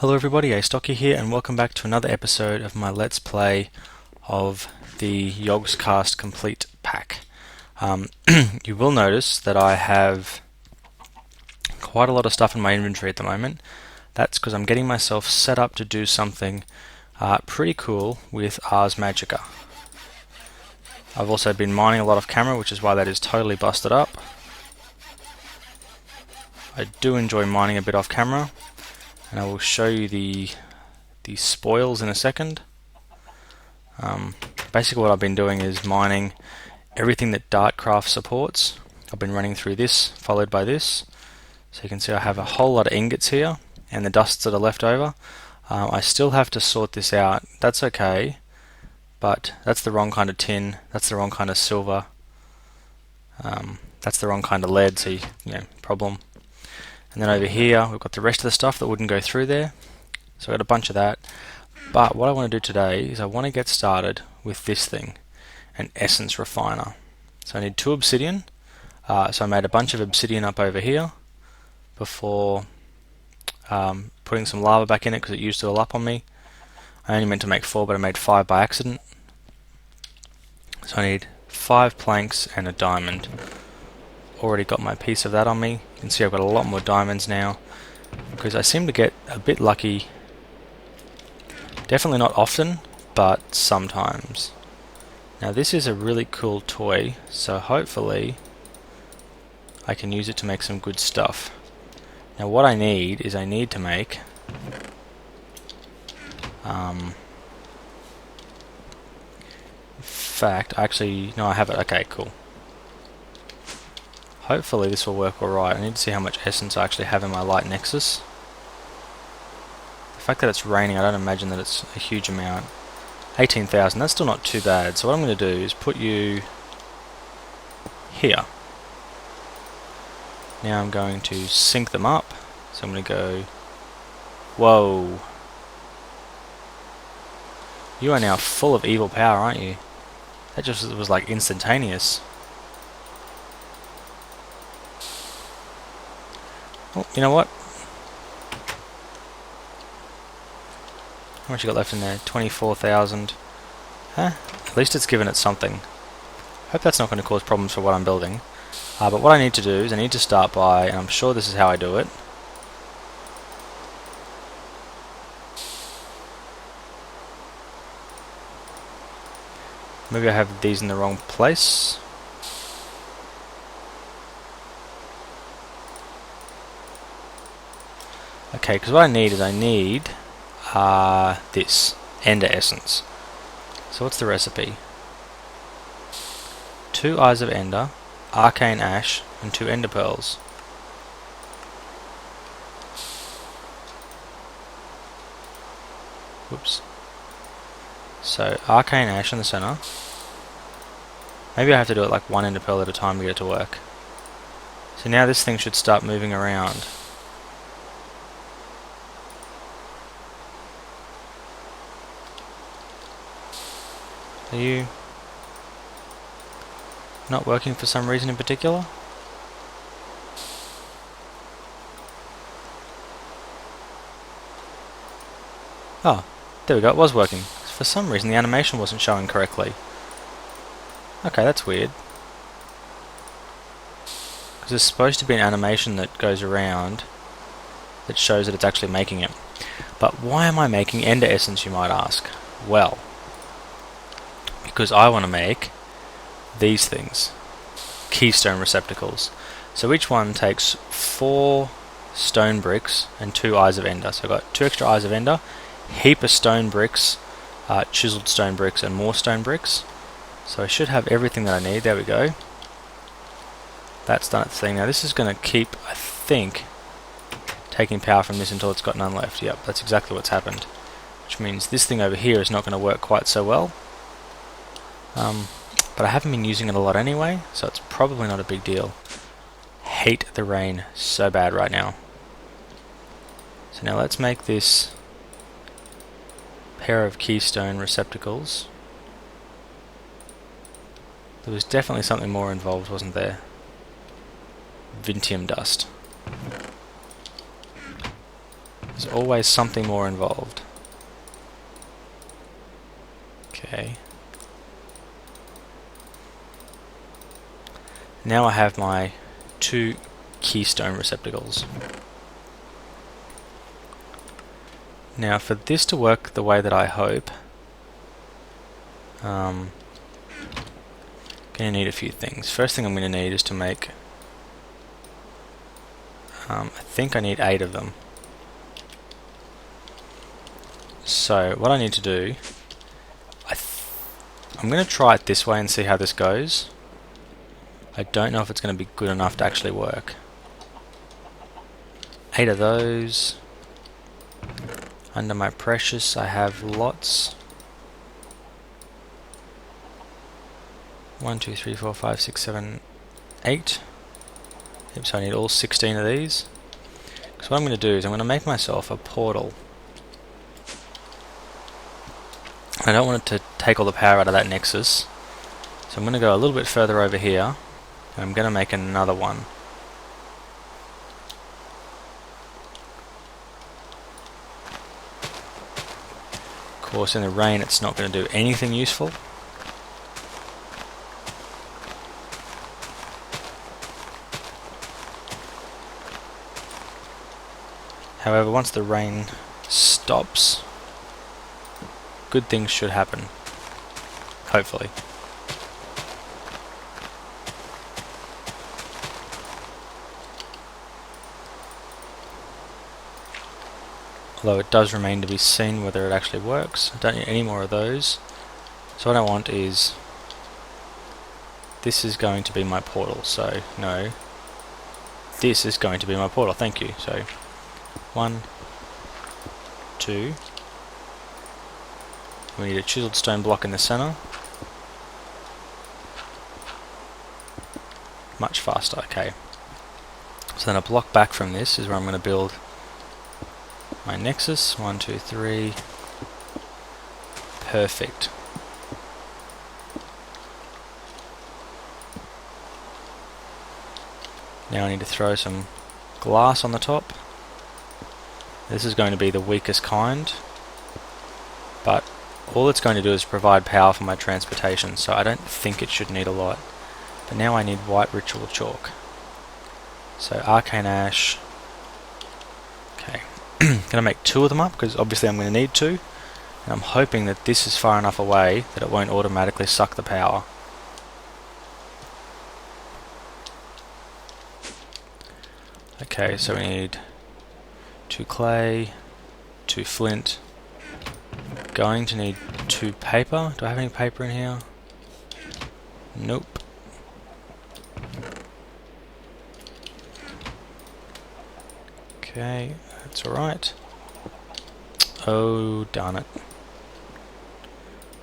Hello everybody, Astocky here, and welcome back to another episode of my Let's Play of the Yogscast Complete Pack. You will notice that I have quite a lot of stuff in my inventory at the moment. That's because I'm getting myself set up to do something pretty cool with Ars Magica. I've also been mining a lot of camera, which is why that is totally busted up. I do enjoy mining a bit off camera, and I will show you the spoils in a second. Basically what I've been doing is mining everything that Dartcraft supports. I've been running through this, followed by this. So you can see I have a whole lot of ingots here, and the dusts that are left over. I still have to sort this out. That's okay, but that's the wrong kind of tin, that's the wrong kind of silver, that's the wrong kind of lead, so problem. And then over here we've got the rest of the stuff that wouldn't go through there. So I've got a bunch of that. But what I want to do today is I want to get started with this thing, an essence refiner. So I need 2 obsidian. So I made a bunch of obsidian up over here before putting some lava back in it because it used it all up on me. I only meant to make 4, but I made 5 by accident. So I need 5 planks and a diamond. Already got my piece of that on me. You can see I've got a lot more diamonds now because I seem to get a bit lucky. Definitely not often, but sometimes. Now this is a really cool toy, so hopefully I can use it to make some good stuff. Now what I need is I need to make in fact, actually, no, I have it. Okay, cool. Hopefully this will work alright. I need to see how much essence I actually have in my light nexus. The fact that it's raining, I don't imagine that it's a huge amount. 18,000, that's still not too bad. So what I'm going to do is put you here. Now I'm going to sync them up. So I'm going to go, whoa. You are now full of evil power, aren't you? That just was like instantaneous. Oh, you know what? How much you got left in there? 24,000. Huh? At least it's given it something. Hope that's not going to cause problems for what I'm building. But what I need to do is I need to start by, and I'm sure this is how I do it. Maybe I have these in the wrong place. Okay, because what I need is I need this Ender Essence. So what's the recipe? 2 Eyes of Ender, Arcane Ash, and 2 Ender Pearls. Whoops. So Arcane Ash in the center. Maybe I have to do it like 1 Ender Pearl at a time to get it to work. So now this thing should start moving around. Are you not working for some reason in particular? Oh, there we go, it was working. For some reason the animation wasn't showing correctly. Okay, that's weird. Because there's supposed to be an animation that goes around that shows that it's actually making it. But why am I making Ender Essence, you might ask? Well, because I want to make these things, keystone receptacles. So each one takes 4 stone bricks and 2 Eyes of Ender. So I've got 2 extra Eyes of Ender, heap of stone bricks, chiseled stone bricks, and more stone bricks. So I should have everything that I need. There we go. That's done its thing. Now this is going to keep, I think, taking power from this until it's got none left. Yep, that's exactly what's happened. Which means this thing over here is not going to work quite so well. But I haven't been using it a lot anyway, so it's probably not a big deal. Hate the rain so bad right now. So now let's make this pair of keystone receptacles. There was definitely something more involved, wasn't there? Vintium dust. There's always something more involved. Okay. Now I have my 2 keystone receptacles. Now for this to work the way that I hope, going to need a few things. First thing I'm going to need is to make, I think I need 8 of them. So what I need to do, I'm going to try it this way and see how this goes. I don't know if it's going to be good enough to actually work. 8 of those. Under my precious I have lots. 1, 2, 3, 4, 5, 6, 7, 8. Yep, so I need all 16 of these. So what I'm going to do is I'm going to make myself a portal. I don't want it to take all the power out of that nexus. So I'm going to go a little bit further over here. And I'm going to make another one. Of course, in the rain it's not going to do anything useful. However, once the rain stops, good things should happen. Hopefully. Although it does remain to be seen whether it actually works. I don't need any more of those. So what I want is, this is going to be my portal, so no. This is going to be my portal, thank you. So 1, 2. We need a chiseled stone block in the center. Much faster, okay. So then a block back from this is where I'm going to build my nexus. 1, 2, 3. Perfect. Now I need to throw some glass on the top. This is going to be the weakest kind, but all it's going to do is provide power for my transportation, so I don't think it should need a lot. But now I need white ritual chalk. So arcane ash. Okay. Gonna make 2 of them up because obviously I'm going to need 2, and I'm hoping that this is far enough away that it won't automatically suck the power. Okay, so we need 2 clay, 2 flint. Going to need 2 paper. Do I have any paper in here? Nope. Okay, that's alright. Oh, darn it.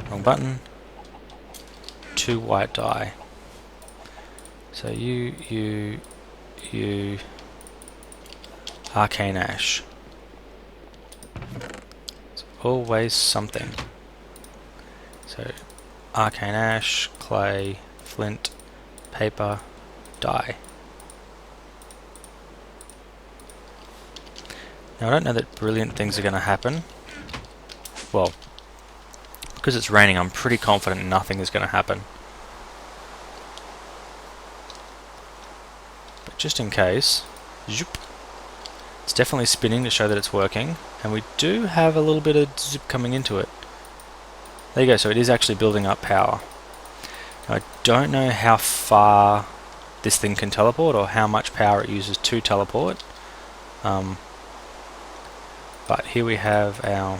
Wrong button. 2 white dye. So you, arcane ash. It's always something. So arcane ash, clay, flint, paper, dye. Now I don't know that brilliant things are going to happen. Well, because it's raining, I'm pretty confident nothing is going to happen. But just in case, zoop. It's definitely spinning to show that it's working, and we do have a little bit of zip coming into it. There you go, so it is actually building up power. Now, I don't know how far this thing can teleport or how much power it uses to teleport. But here we have our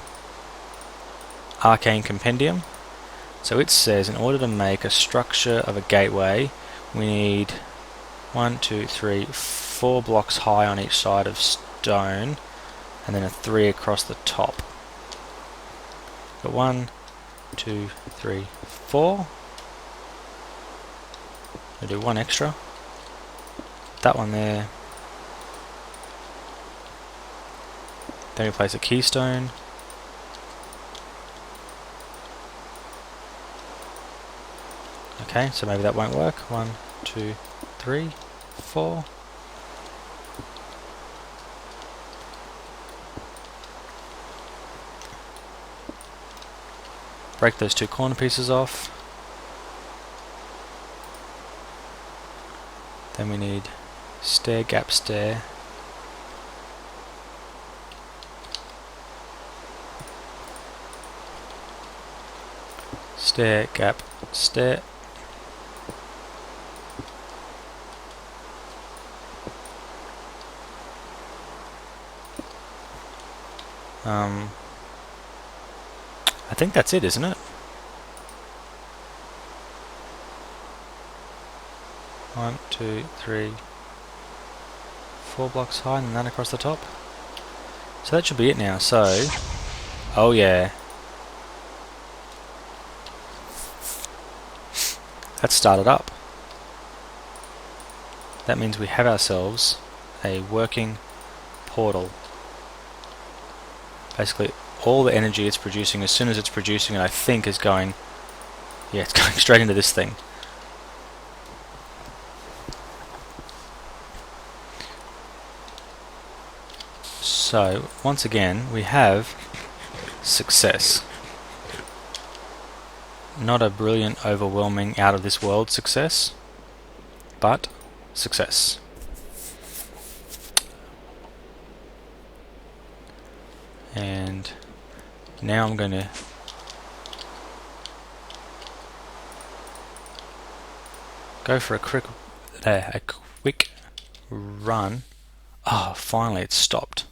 arcane compendium. So it says in order to make a structure of a gateway, we need 1, 2, 3, 4 blocks high on each side of stone, and then a 3 across the top. Got 1, 2, 3, 4. We'll do 1 extra. That one there. Then we place a keystone. Okay, so maybe that won't work. 1, 2, 3, 4. break those two corner pieces off. Then we need stair, gap, stair. Stair, gap, stair. I think that's it, isn't it? 1, 2, 3, 4 blocks high and then across the top. So that should be it now. So, oh yeah. That's started up. That means we have ourselves a working portal. Basically, all the energy it's producing, as soon as it's producing it, I think is going... Yeah, it's going straight into this thing. So, once again, we have success. Not a brilliant, overwhelming, out-of-this-world success, but success. And now I'm going to go for a quick run. Oh, finally it's stopped.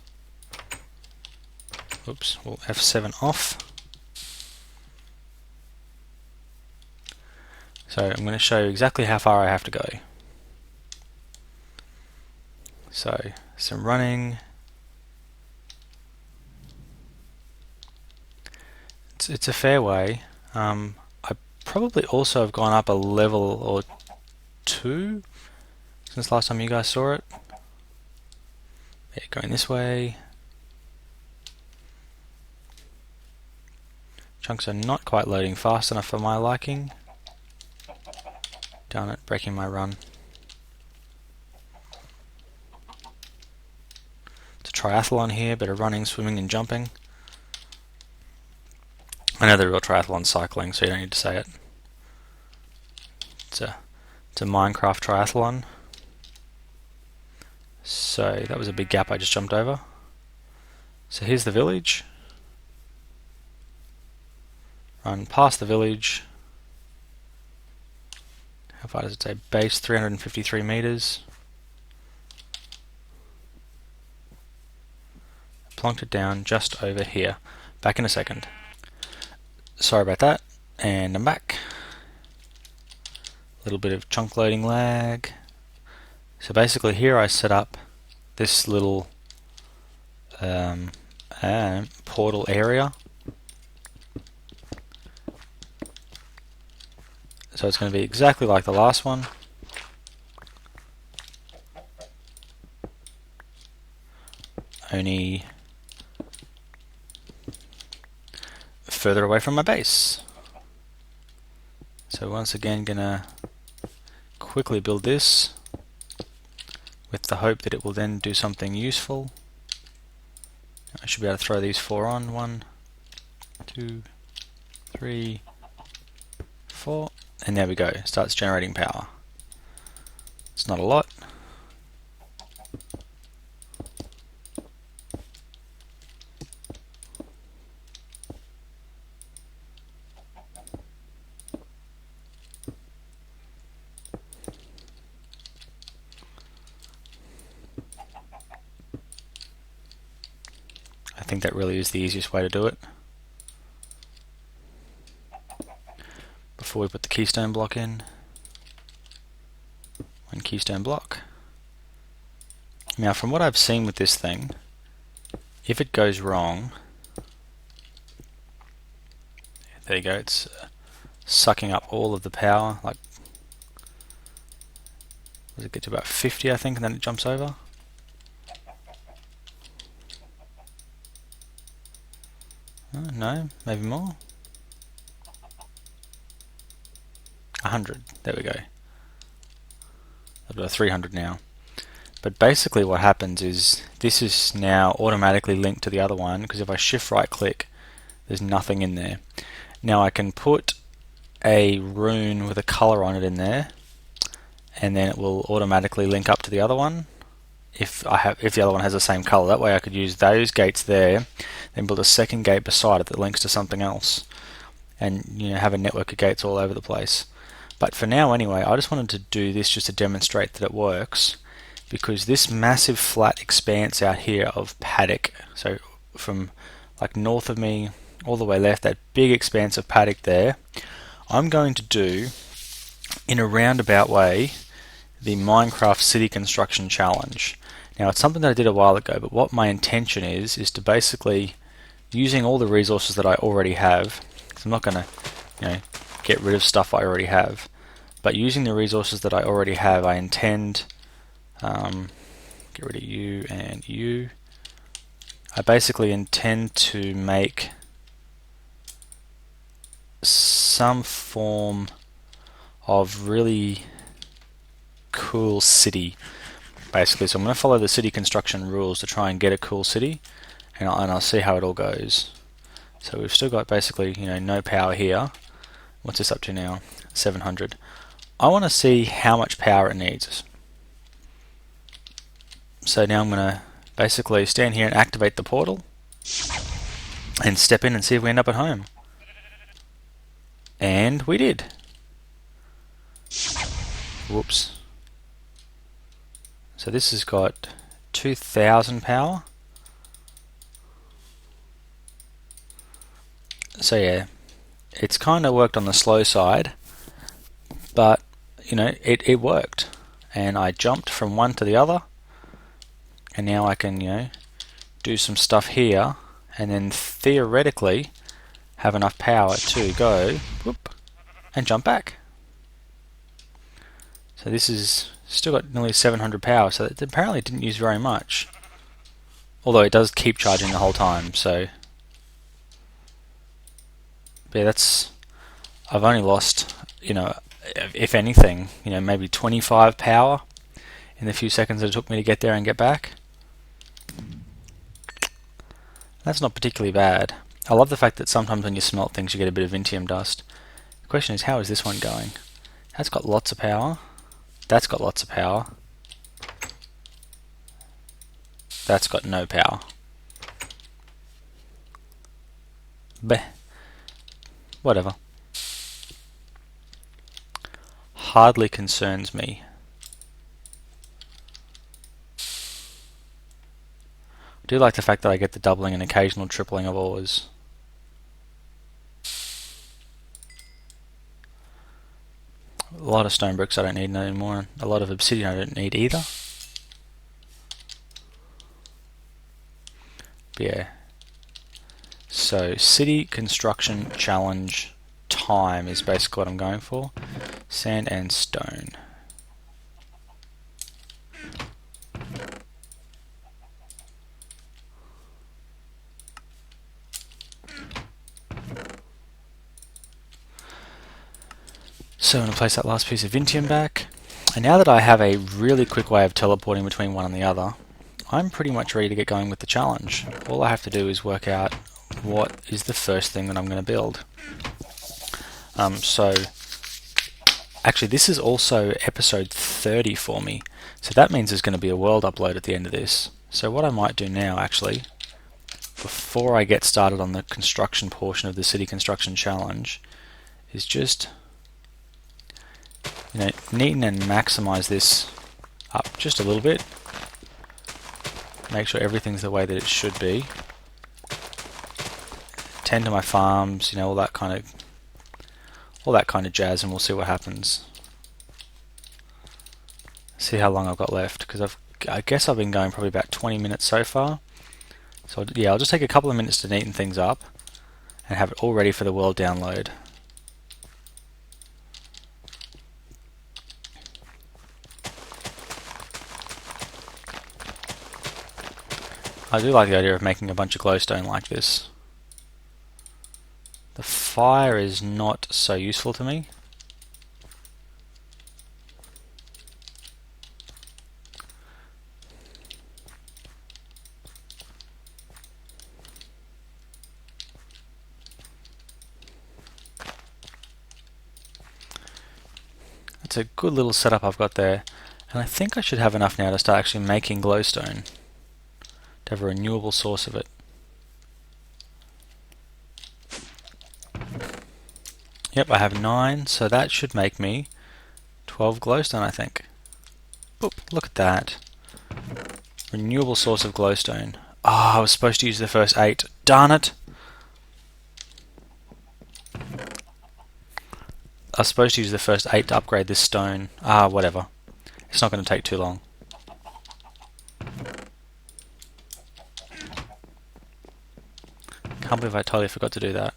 Oops, we'll F7 off. So I'm going to show you exactly how far I have to go. So, some running. It's a fair way. I probably also have gone up a level or two since last time you guys saw it. Yeah, going this way. Chunks are not quite loading fast enough for my liking. Darn it, breaking my run. It's a triathlon here, bit of running, swimming and jumping. I know the real triathlon's cycling, so you don't need to say it. It's a Minecraft triathlon. So that was a big gap I just jumped over. So here's the village. Run past the village. How far does it say? Base 353 meters. Plonked it down just over here. Back in a second. Sorry about that. And I'm back. A little bit of chunk loading lag. So basically here I set up this little portal area. So it's going to be exactly like the last one. Only further away from my base. So once again gonna quickly build this with the hope that it will then do something useful. I should be able to throw these 4 on. 1, 2, 3, 4. And there we go, it starts generating power. It's not a lot. I think that really is the easiest way to do it. Before we put the keystone block in. 1 keystone block. Now from what I've seen with this thing, if it goes wrong, there you go, it's sucking up all of the power, like, does it get to about 50 I think, and then it jumps over? No, maybe more. 100, there we go. I've got 300 now. But basically what happens is this is now automatically linked to the other one, because if I shift right click there's nothing in there. Now I can put a rune with a color on it in there, and then it will automatically link up to the other one if the other one has the same color. That way I could use those gates there, then build a second gate beside it that links to something else, and have a network of gates all over the place. But for now anyway, I just wanted to do this just to demonstrate that it works, because this massive flat expanse out here of paddock, so from like north of me all the way left, that big expanse of paddock there, I'm going to do in a roundabout way the Minecraft City Construction Challenge. Now it's something that I did a while ago, but what my intention is to basically, using all the resources that I already have, because I'm not going to get rid of stuff I already have, but using the resources that I already have, I intend get rid of you and you. I basically intend to make some form of really cool city, basically. So I'm going to follow the city construction rules to try and get a cool city, and I'll see how it all goes. So we've still got basically no power here. What's this up to now? 700. I want to see how much power it needs. So now I'm going to basically stand here and activate the portal and step in and see if we end up at home. And we did. Whoops. So this has got 2000 power. So yeah, it's kind of worked on the slow side, but it worked. And I jumped from one to the other, and now I can do some stuff here, and then theoretically have enough power to go whoop, and jump back. So this is still got nearly 700 power, so it apparently didn't use very much, although it does keep charging the whole time. So yeah, I've only lost if anything maybe 25 power in the few seconds that it took me to get there and get back. That's not particularly bad. I love the fact that sometimes when you smelt things you get a bit of Intium dust. The question is, how is this one going? That's got lots of power. That's got lots of power. That's got no power. Bleh. Whatever. Hardly concerns me. I do like the fact that I get the doubling and occasional tripling of ores. A lot of stone bricks I don't need anymore. A lot of obsidian I don't need either. But yeah. So city construction challenge time is basically what I'm going for. Sand and stone. So I'm going to place that last piece of Intium back. And now that I have a really quick way of teleporting between one and the other, I'm pretty much ready to get going with the challenge. All I have to do is work out what is the first thing that I'm going to build. So actually this is also episode 30 for me, so that means there's going to be a world upload at the end of this. So what I might do now, actually, before I get started on the construction portion of the city construction challenge, is just neaten and maximize this up just a little bit. Make sure everything's the way that it should be. Tend to my farms, all that kind of jazz, and we'll see what happens. See how long I've got left, because I guess I've been going probably about 20 minutes so far. So yeah, I'll just take a couple of minutes to neaten things up and have it all ready for the world download. I do like the idea of making a bunch of glowstone like this. The fire is not so useful to me. a good little setup I've got there, and I think I should have enough now to start actually making glowstone, to have a renewable source of it. Yep, I have 9, so that should make me 12 glowstone, I think. Boop, look at that. Renewable source of glowstone. Oh, I was supposed to use the first 8. Darn it! I was supposed to use the first 8 to upgrade this stone. Ah, whatever. It's not going to take too long. Can't believe I totally forgot to do that.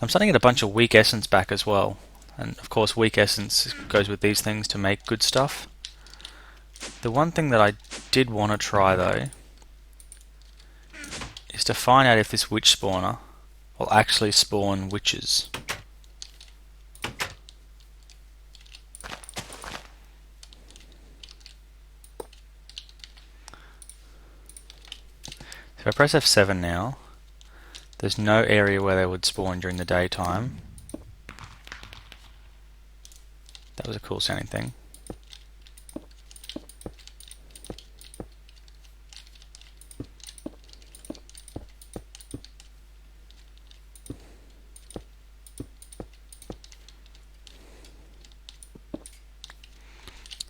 I'm starting to get a bunch of weak essence back as well. And of course weak essence goes with these things to make good stuff. The one thing that I did want to try though is to find out if this witch spawner will actually spawn witches. If I press F7 now, there's no area where they would spawn during the daytime. That was a cool sounding thing.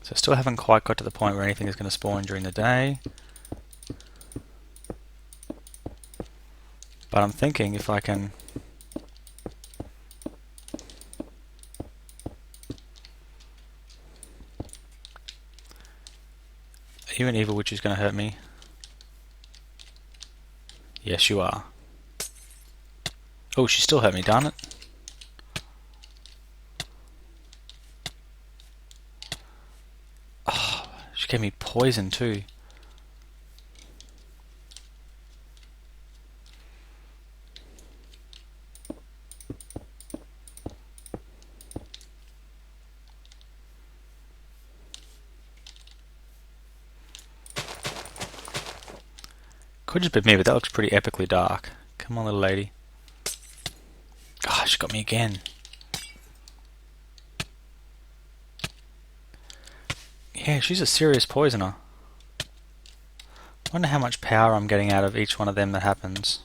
So I still haven't quite got to the point where anything is going to spawn during the day. But I'm thinking if I can even evil witch is going to hurt me. Yes, you are. Oh, she still hurt me, darn it. Oh, she gave me poison too. Could just be me, but that looks pretty epically dark. Come on, little lady. Ah, she got me again. Yeah, she's a serious poisoner. Wonder how much power I'm getting out of each one of them that happens.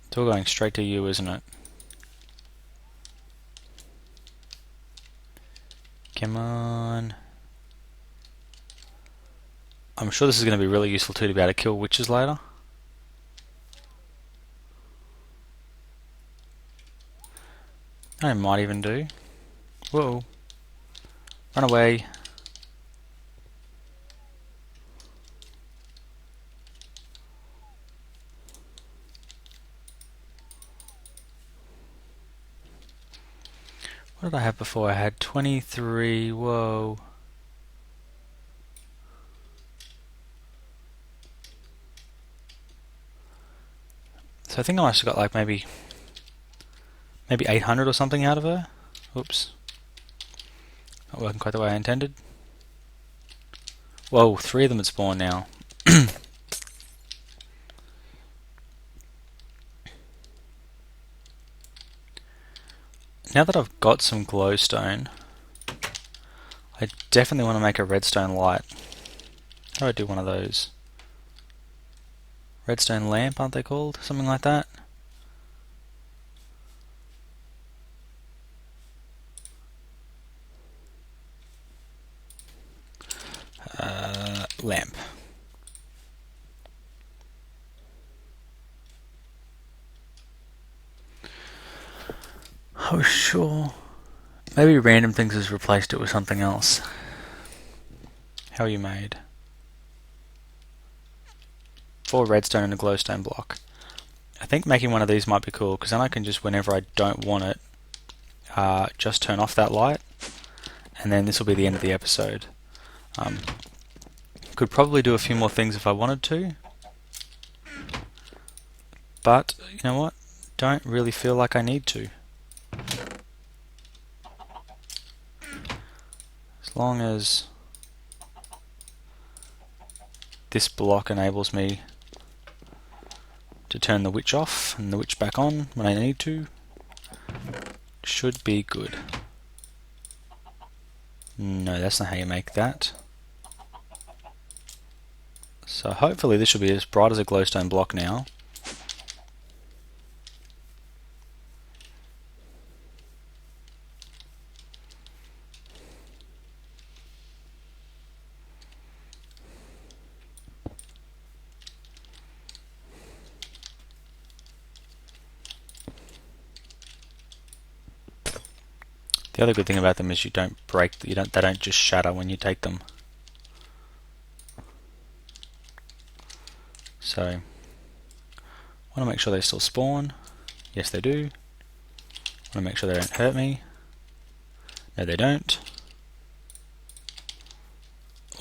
It's all going straight to you, isn't it? Come on. I'm sure this is going to be really useful too to be able to kill witches later. I might even do. Whoa. Run away. What did I have before? I had 23. Whoa. So I think I must have got like maybe 800 or something out of her. Oops. Not working quite the way I intended. Whoa, 3 of them had spawned now. Now that I've got some glowstone, I definitely want to make a redstone light. How do I do one of those? Redstone lamp, aren't they called? Something like that. Lamp. Oh, sure. Maybe random things has replaced it with something else. How are you made? 4 redstone and a glowstone block. I think making one of these might be cool, because then I can just, whenever I don't want it, just turn off that light, and then this will be the end of the episode. Could probably do a few more things if I wanted to, but you know what? Don't really feel like I need to. As long as this block enables me to turn the witch off and the witch back on when I need to, Should be good. No, that's not how you make that. So hopefully this should be as bright as a glowstone block now. The other good thing about them is you don't break, they don't just shatter when you take them. So, I want to make sure they still spawn. Yes, they do. I want to make sure they don't hurt me. No, they don't.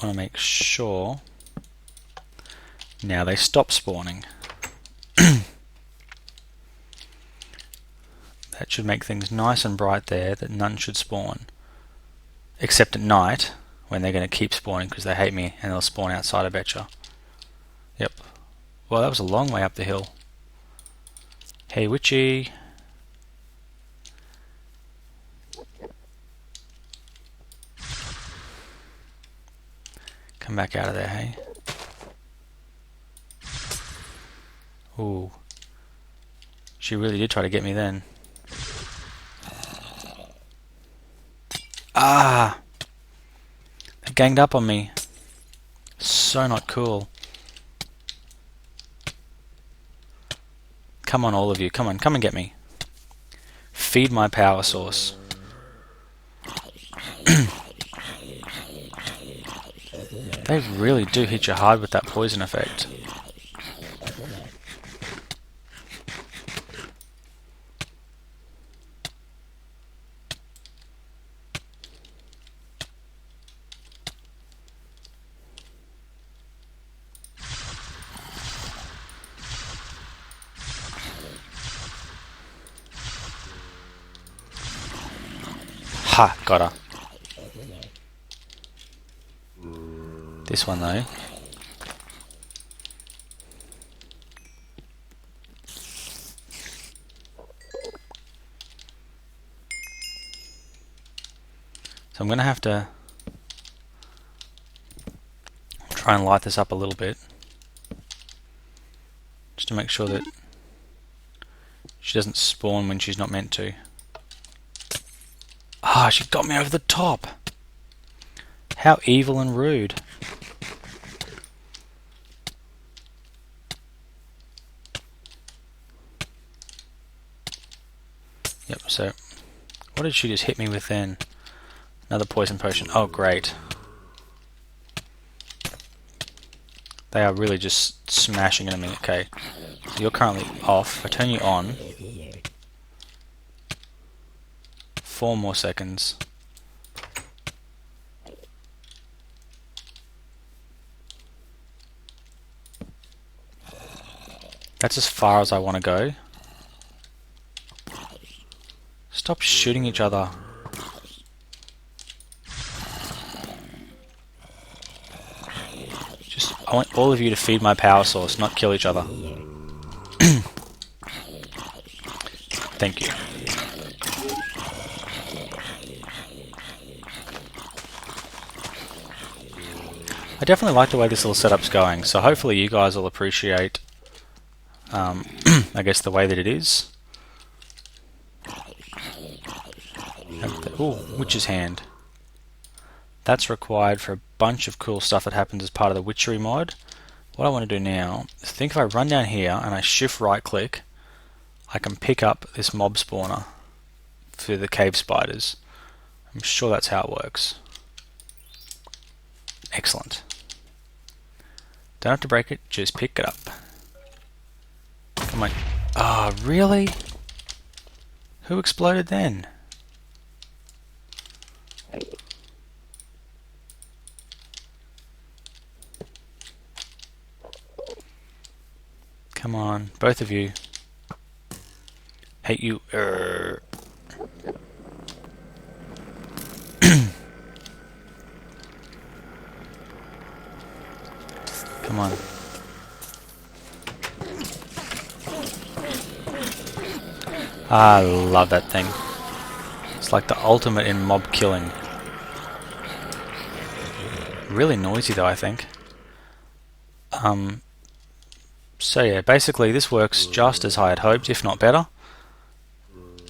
I want to make sure now they stop spawning. That should make things nice and bright there, that none should spawn. Except at night, when they're going to keep spawning because they hate me and they'll spawn outside, I betcha. Yep. Well, that was a long way up the hill. Hey, Witchy. Come back out of there, hey? Ooh. She really did try to get me then. Ah! They ganged up on me. So not cool. Come on, all of you. Come on, come and get me. Feed my power source. They really do hit you hard with that poison effect. Ha! Got her. This one though. So I'm going to have to try and light this up a little bit. Just to make sure that she doesn't spawn when she's not meant to. Ah, she got me over the top! How evil and rude. Yep, so what did she just hit me with then? Another poison potion. Oh, great. They are really just smashing into me. Okay, so you're currently off. If I turn you on, 4 more seconds. That's as far as I want to go. Stop shooting each other. I want all of you to feed my power source, not kill each other. Thank you. I definitely like the way this little setup's going, so hopefully you guys will appreciate, I guess, the way that it is. Ooh, Witch's Hand. That's required for a bunch of cool stuff that happens as part of the Witchery mod. What I want to do now is think if I run down here and I shift right click, I can pick up this mob spawner for the cave spiders. I'm sure that's how it works. Excellent. Don't have to break it, just pick it up. Come on. Ah, oh, really? Who exploded then? Come on, both of you. Hate you. Come on. I love that thing. It's like the ultimate in mob killing. Really noisy though, I think. So yeah, basically this works just as I had hoped, if not better.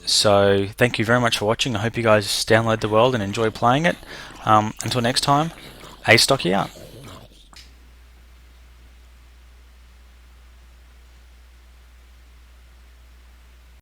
So thank you very much for watching. I hope you guys download the world and enjoy playing it. Until next time, Astocky out.